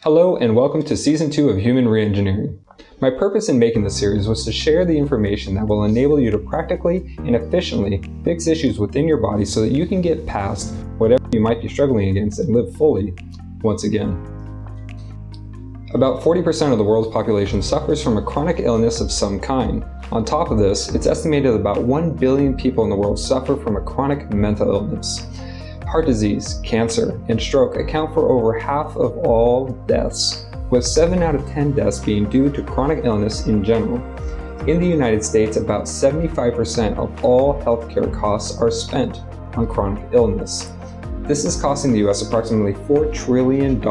Hello and welcome to Season 2 of Human ReEngineering. My purpose in making this series was to share the information that will enable you to practically and efficiently fix issues within your body so that you can get past whatever you might be struggling against and live fully once again. About 40% of the world's population suffers from a chronic illness of some kind. On top of this, it's estimated that about 1 billion people in the world suffer from a chronic mental illness. Heart disease, cancer, and stroke account for over half of all deaths, with 7 out of 10 deaths being due to chronic illness in general. In the United States, about 75% of all healthcare costs are spent on chronic illness. This is costing the US approximately $4 trillion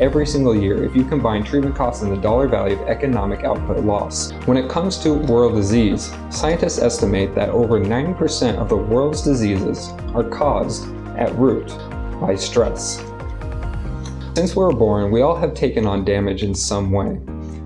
every single year if you combine treatment costs and the dollar value of economic output loss. When it comes to world disease, scientists estimate that over 90% of the world's diseases are caused at root by stress. Since we were born, we all have taken on damage in some way.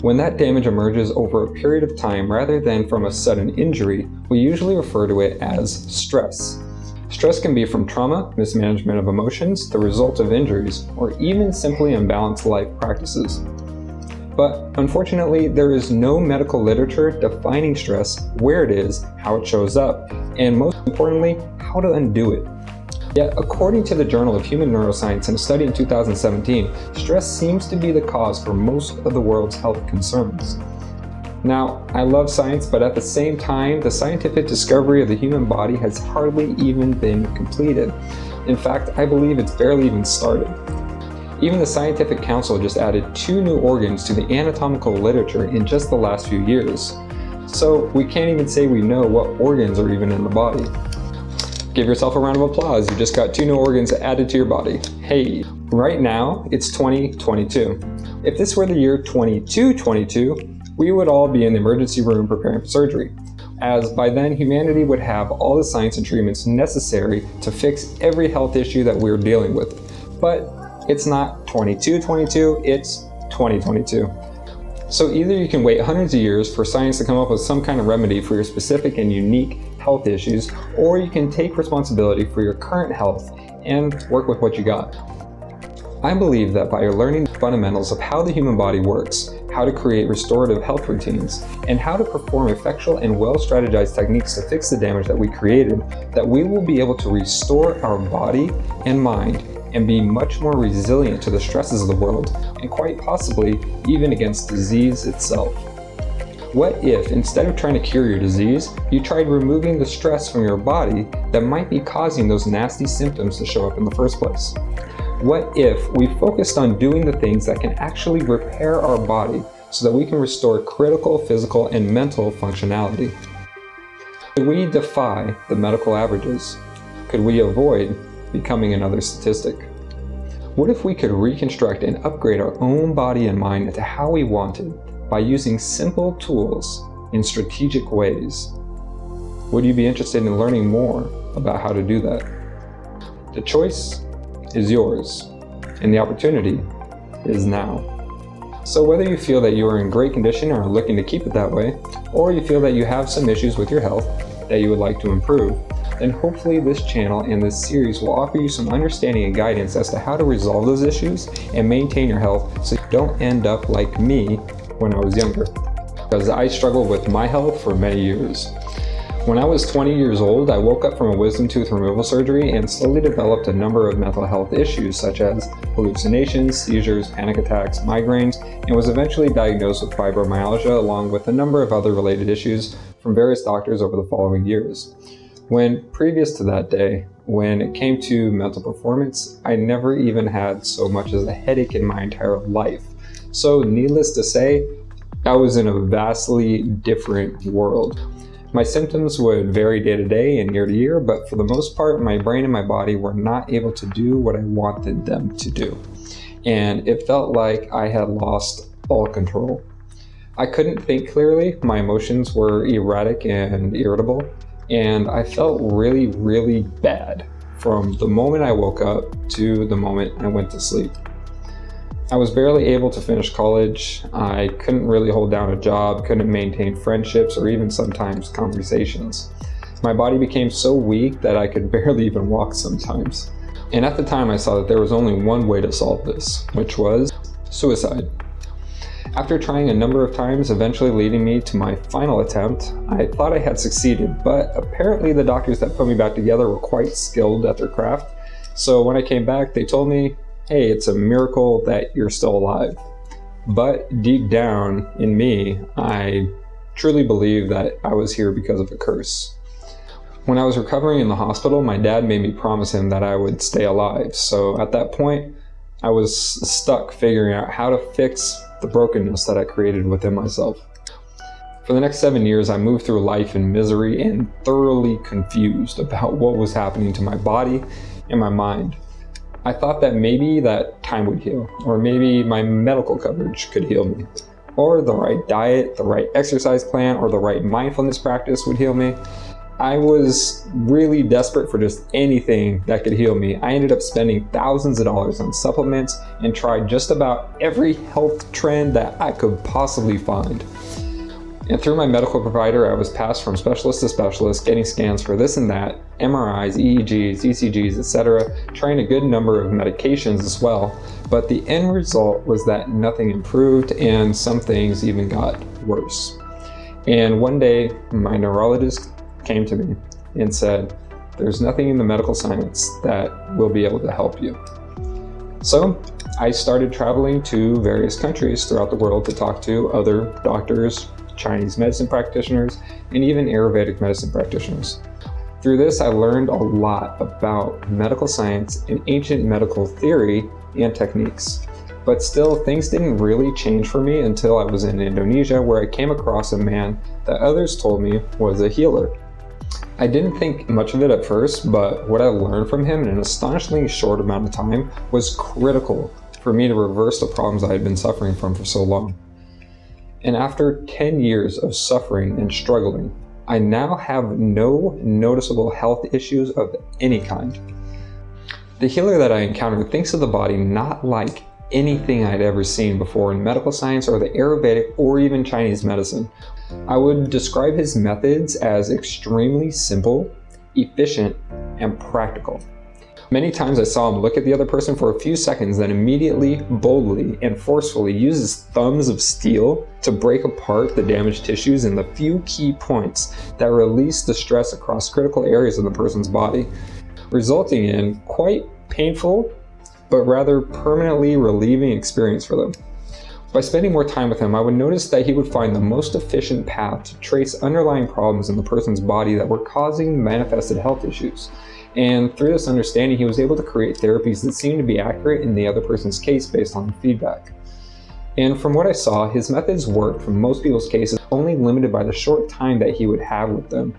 When that damage emerges over a period of time rather than from a sudden injury, we usually refer to it as stress. Stress can be from trauma, mismanagement of emotions, the result of injuries, or even simply imbalanced life practices. But unfortunately, there is no medical literature defining stress, where it is, how it shows up, and most importantly, how to undo it. Yet, according to the Journal of Human Neuroscience in a study in 2017, stress seems to be the cause for most of the world's health concerns. Now, I love science, but at the same time, the scientific discovery of the human body has hardly even been completed. In fact, I believe it's barely even started. Even the Scientific Council just added 2 new organs to the anatomical literature in just the last few years. So we can't even say we know what organs are even in the body. Give yourself a round of applause, you just got 2 new organs added to your body. Hey, right now, it's 2022. If this were the year 2222, we would all be in the emergency room preparing for surgery, as by then humanity would have all the science and treatments necessary to fix every health issue that we're dealing with. But it's not 2222, it's 2022. So either you can wait hundreds of years for science to come up with some kind of remedy for your specific and unique health issues, or you can take responsibility for your current health and work with what you got. I believe that by learning the fundamentals of how the human body works, how to create restorative health routines, and how to perform effectual and well-strategized techniques to fix the damage that we created, that we will be able to restore our body and mind and be much more resilient to the stresses of the world, and quite possibly even against disease itself. What if, instead of trying to cure your disease, you tried removing the stress from your body that might be causing those nasty symptoms to show up in the first place? What if we focused on doing the things that can actually repair our body so that we can restore critical physical and mental functionality? Could we defy the medical averages? Could we avoid becoming another statistic? What if we could reconstruct and upgrade our own body and mind into how we wanted by using simple tools in strategic ways? Would you be interested in learning more about how to do that? The choice is yours, and the opportunity is now. So whether you feel that you are in great condition or are looking to keep it that way, or you feel that you have some issues with your health that you would like to improve, then hopefully this channel and this series will offer you some understanding and guidance as to how to resolve those issues and maintain your health so you don't end up like me when I was younger, because I struggled with my health for many years. When I was 20 years old, I woke up from a wisdom tooth removal surgery and slowly developed a number of mental health issues such as hallucinations, seizures, panic attacks, migraines, and was eventually diagnosed with fibromyalgia along with a number of other related issues from various doctors over the following years. When previous to that day, when it came to mental performance, I never even had so much as a headache in my entire life. So needless to say, I was in a vastly different world. My symptoms would vary day to day and year to year, but for the most part, my brain and my body were not able to do what I wanted them to do. And it felt like I had lost all control. I couldn't think clearly, my emotions were erratic and irritable, and I felt really, really bad from the moment I woke up to the moment I went to sleep. I was barely able to finish college. I couldn't really hold down a job, couldn't maintain friendships, or even sometimes conversations. My body became so weak that I could barely even walk sometimes. And at the time I saw that there was only one way to solve this, which was Suicide. After trying a number of times, eventually leading me to my final attempt, I thought I had succeeded, but apparently the doctors that put me back together were quite skilled at their craft. So when I came back, they told me, hey, it's a miracle that you're still alive. But deep down in me, I truly believe that I was here because of a curse. When I was recovering in the hospital, my dad made me promise him that I would stay alive. So at that point, I was stuck figuring out how to fix the brokenness that I created within myself. For the next 7 years, I moved through life in misery and thoroughly confused about what was happening to my body and my mind. I thought that maybe that time would heal, or maybe my medical coverage could heal me, or the right diet, the right exercise plan, or the right mindfulness practice would heal me. I was really desperate for just anything that could heal me. I ended up spending thousands of dollars on supplements and tried just about every health trend that I could possibly find. And through my medical provider, I was passed from specialist to specialist, getting scans for this and that, MRIs, EEGs, ECGs, etc., trying a good number of medications as well. But the end result was that nothing improved and some things even got worse. And one day, my neurologist came to me and said, there's nothing in the medical science that will be able to help you. So I started traveling to various countries throughout the world to talk to other doctors, Chinese medicine practitioners, and even Ayurvedic medicine practitioners. Through this, I learned a lot about medical science and ancient medical theory and techniques. But still, things didn't really change for me until I was in Indonesia, where I came across a man that others told me was a healer. I didn't think much of it at first, but what I learned from him in an astonishingly short amount of time was critical for me to reverse the problems I had been suffering from for so long. And after 10 years of suffering and struggling, I now have no noticeable health issues of any kind. The healer that I encountered thinks of the body not like anything I'd ever seen before in medical science or the Ayurvedic or even Chinese medicine. I would describe his methods as extremely simple, efficient, and practical. Many times I saw him look at the other person for a few seconds, then immediately, boldly, and forcefully use his thumbs of steel to break apart the damaged tissues in the few key points that release the stress across critical areas of the person's body, resulting in quite painful, but rather permanently relieving experience for them. By spending more time with him, I would notice that he would find the most efficient path to trace underlying problems in the person's body that were causing manifested health issues. And through this understanding, he was able to create therapies that seemed to be accurate in the other person's case based on feedback. And from what I saw, his methods worked for most people's cases, only limited by the short time that he would have with them.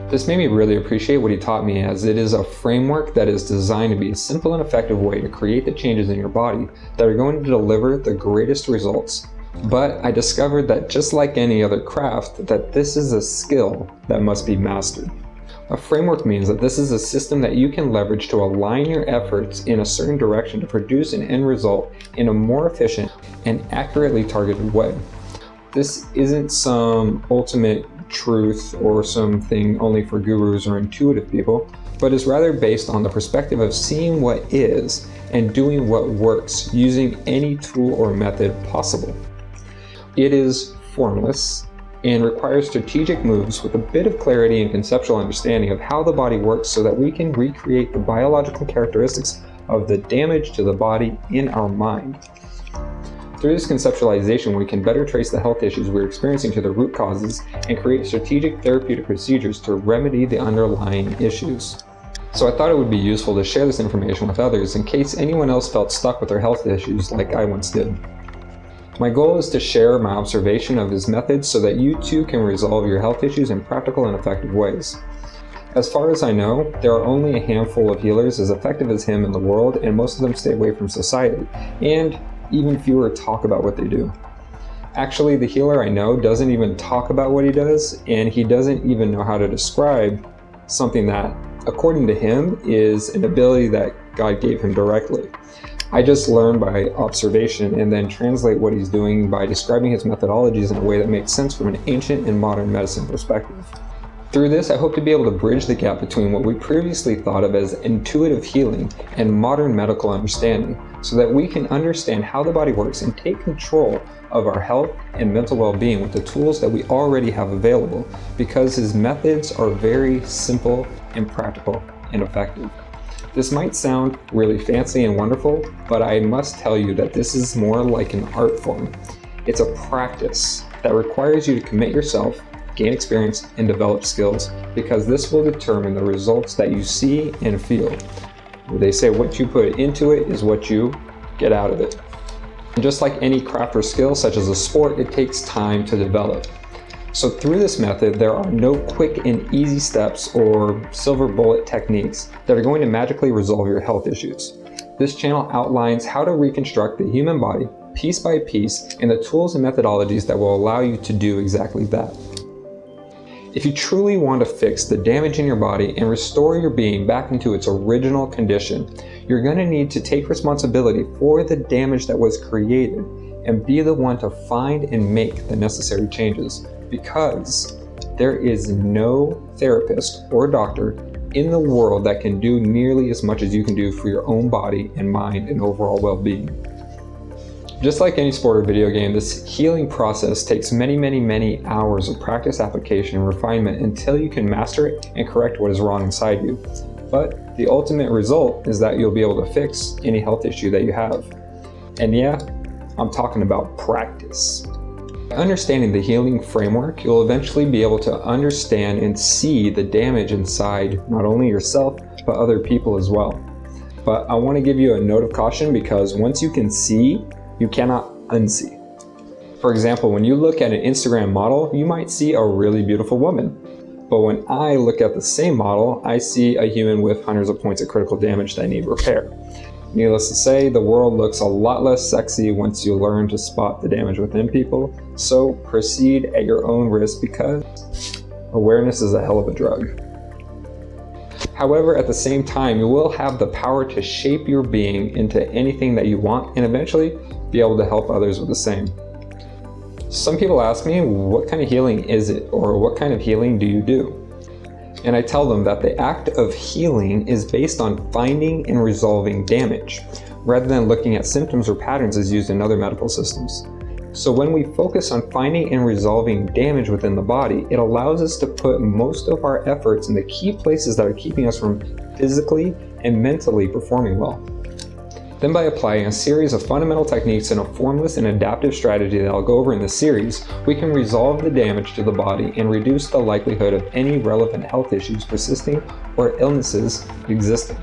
This made me really appreciate what he taught me, as it is a framework that is designed to be a simple and effective way to create the changes in your body that are going to deliver the greatest results. But I discovered that just like any other craft, that this is a skill that must be mastered. A framework means that this is a system that you can leverage to align your efforts in a certain direction to produce an end result in a more efficient and accurately targeted way. This isn't some ultimate truth or something only for gurus or intuitive people, but is rather based on the perspective of seeing what is and doing what works using any tool or method possible. It is formless and requires strategic moves with a bit of clarity and conceptual understanding of how the body works so that we can recreate the biological characteristics of the damage to the body in our mind. Through this conceptualization, we can better trace the health issues we're experiencing to the root causes and create strategic therapeutic procedures to remedy the underlying issues. So I thought it would be useful to share this information with others in case anyone else felt stuck with their health issues like I once did. My goal is to share my observation of his methods so that you too can resolve your health issues in practical and effective ways. As far as I know, there are only a handful of healers as effective as him in the world, and most of them stay away from society, and even fewer talk about what they do. Actually, the healer I know doesn't even talk about what he does, and he doesn't even know how to describe something that, according to him, is an ability that God gave him directly. I just learn by observation and then translate what he's doing by describing his methodologies in a way that makes sense from an ancient and modern medicine perspective. Through this, I hope to be able to bridge the gap between what we previously thought of as intuitive healing and modern medical understanding, so that we can understand how the body works and take control of our health and mental well-being with the tools that we already have available, because his methods are very simple and practical and effective. This might sound really fancy and wonderful, but I must tell you that this is more like an art form. It's a practice that requires you to commit yourself, gain experience, and develop skills, because this will determine the results that you see and feel. They say what you put into it is what you get out of it. And just like any craft or skill, such as a sport, it takes time to develop. So through this method, there are no quick and easy steps or silver bullet techniques that are going to magically resolve your health issues. This channel outlines how to reconstruct the human body piece by piece, and the tools and methodologies that will allow you to do exactly that. If you truly want to fix the damage in your body and restore your being back into its original condition, you're going to need to take responsibility for the damage that was created and be the one to find and make the necessary changes, because there is no therapist or doctor in the world that can do nearly as much as you can do for your own body and mind and overall well-being. Just like any sport or video game, this healing process takes many hours of practice, application, and refinement until you can master it and correct what is wrong inside you. But the ultimate result is that you'll be able to fix any health issue that you have. And yeah, I'm talking about practice. By understanding the healing framework, you'll eventually be able to understand and see the damage inside not only yourself, but other people as well. But I want to give you a note of caution, because once you can see, you cannot unsee. For example, when you look at an Instagram model, you might see a really beautiful woman. But when I look at the same model, I see a human with hundreds of points of critical damage that need repair. Needless to say, the world looks a lot less sexy once you learn to spot the damage within people. So proceed at your own risk, because awareness is a hell of a drug. However, at the same time, you will have the power to shape your being into anything that you want, and eventually be able to help others with the same. Some people ask me, what kind of healing is it, or what kind of healing do you do? And I tell them that the act of healing is based on finding and resolving damage, rather than looking at symptoms or patterns as used in other medical systems. So when we focus on finding and resolving damage within the body, it allows us to put most of our efforts in the key places that are keeping us from physically and mentally performing well. Then by applying a series of fundamental techniques and a formless and adaptive strategy that I'll go over in this series, we can resolve the damage to the body and reduce the likelihood of any relevant health issues persisting or illnesses existing.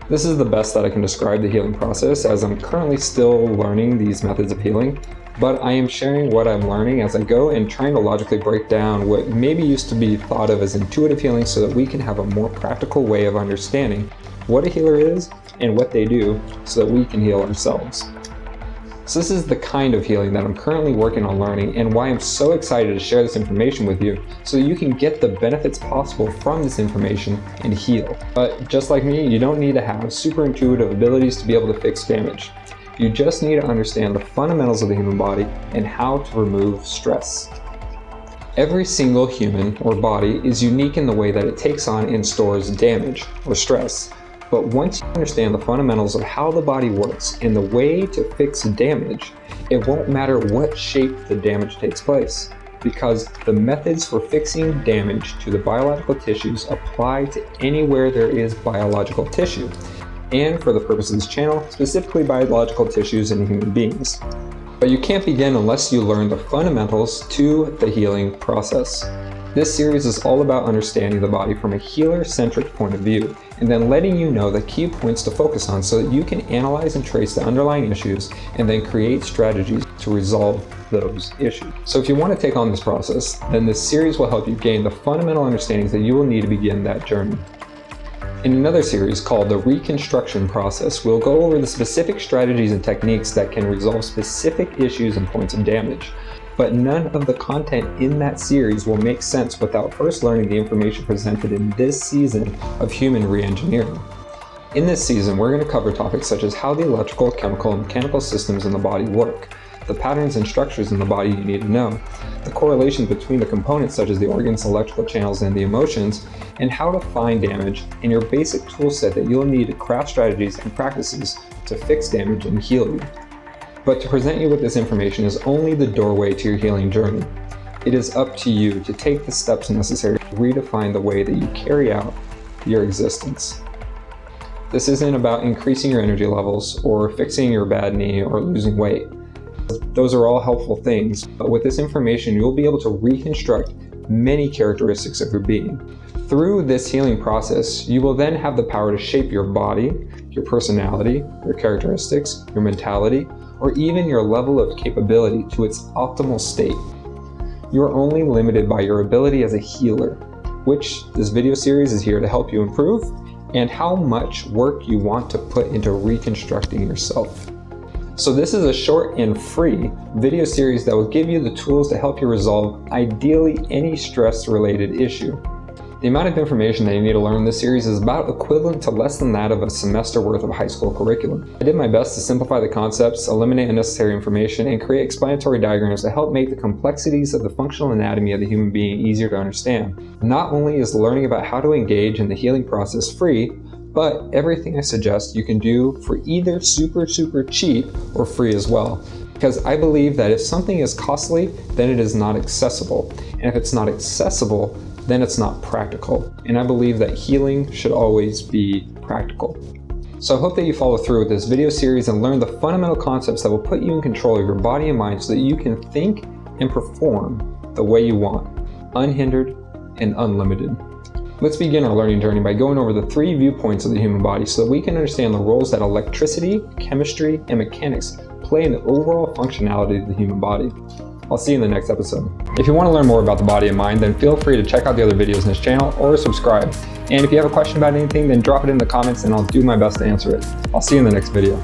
This is the best that I can describe the healing process, as I'm currently still learning these methods of healing, but I am sharing what I'm learning as I go and trying to logically break down what maybe used to be thought of as intuitive healing, so that we can have a more practical way of understanding what a healer is and what they do, so that we can heal ourselves. So this is the kind of healing that I'm currently working on learning, and why I'm so excited to share this information with you, so that you can get the benefits possible from this information and heal. But just like me, you don't need to have super intuitive abilities to be able to fix damage. You just need to understand the fundamentals of the human body and how to remove stress. Every single human or body is unique in the way that it takes on and stores damage or stress. But once you understand the fundamentals of how the body works and the way to fix damage, it won't matter what shape the damage takes place, because the methods for fixing damage to the biological tissues apply to anywhere there is biological tissue, and for the purpose of this channel, specifically biological tissues in human beings. But you can't begin unless you learn the fundamentals to the healing process. This series is all about understanding the body from a healer-centric point of view, and then letting you know the key points to focus on, so that you can analyze and trace the underlying issues and then create strategies to resolve those issues. So if you want to take on this process, then this series will help you gain the fundamental understandings that you will need to begin that journey. In another series called the Reconstruction Process, we'll go over the specific strategies and techniques that can resolve specific issues and points of damage. But none of the content in that series will make sense without first learning the information presented in this season of Human ReEngineering. In this season, we're going to cover topics such as how the electrical, chemical, and mechanical systems in the body work, the patterns and structures in the body you need to know, the correlations between the components such as the organs, electrical channels, and the emotions, and how to find damage, and your basic tool set that you'll need to craft strategies and practices to fix damage and heal you. But to present you with this information is only the doorway to your healing journey. It is up to you to take the steps necessary to redefine the way that you carry out your existence. This isn't about increasing your energy levels or fixing your bad knee or losing weight. Those are all helpful things, but with this information, you'll be able to reconstruct many characteristics of your being. Through this healing process, you will then have the power to shape your body, your personality, your characteristics, your mentality, or even your level of capability to its optimal state. You are only limited by your ability as a healer, which this video series is here to help you improve, and how much work you want to put into reconstructing yourself. So this is a short and free video series that will give you the tools to help you resolve ideally any stress-related issue. The amount of information that you need to learn in this series is about equivalent to less than that of a semester worth of high school curriculum. I did my best to simplify the concepts, eliminate unnecessary information, and create explanatory diagrams to help make the complexities of the functional anatomy of the human being easier to understand. Not only is learning about how to engage in the healing process free, but everything I suggest you can do for either super cheap or free as well. Because I believe that if something is costly, then it is not accessible. And if it's not accessible, then it's not practical. And I believe that healing should always be practical. So I hope that you follow through with this video series and learn the fundamental concepts that will put you in control of your body and mind so that you can think and perform the way you want, unhindered and unlimited. Let's begin our learning journey by going over the 3 viewpoints of the human body so that we can understand the roles that electricity, chemistry, and mechanics play in the overall functionality of the human body. I'll see you in the next episode. If you want to learn more about the body and mind, then feel free to check out the other videos in this channel or subscribe. And if you have a question about anything, then drop it in the comments and I'll do my best to answer it. I'll see you in the next video.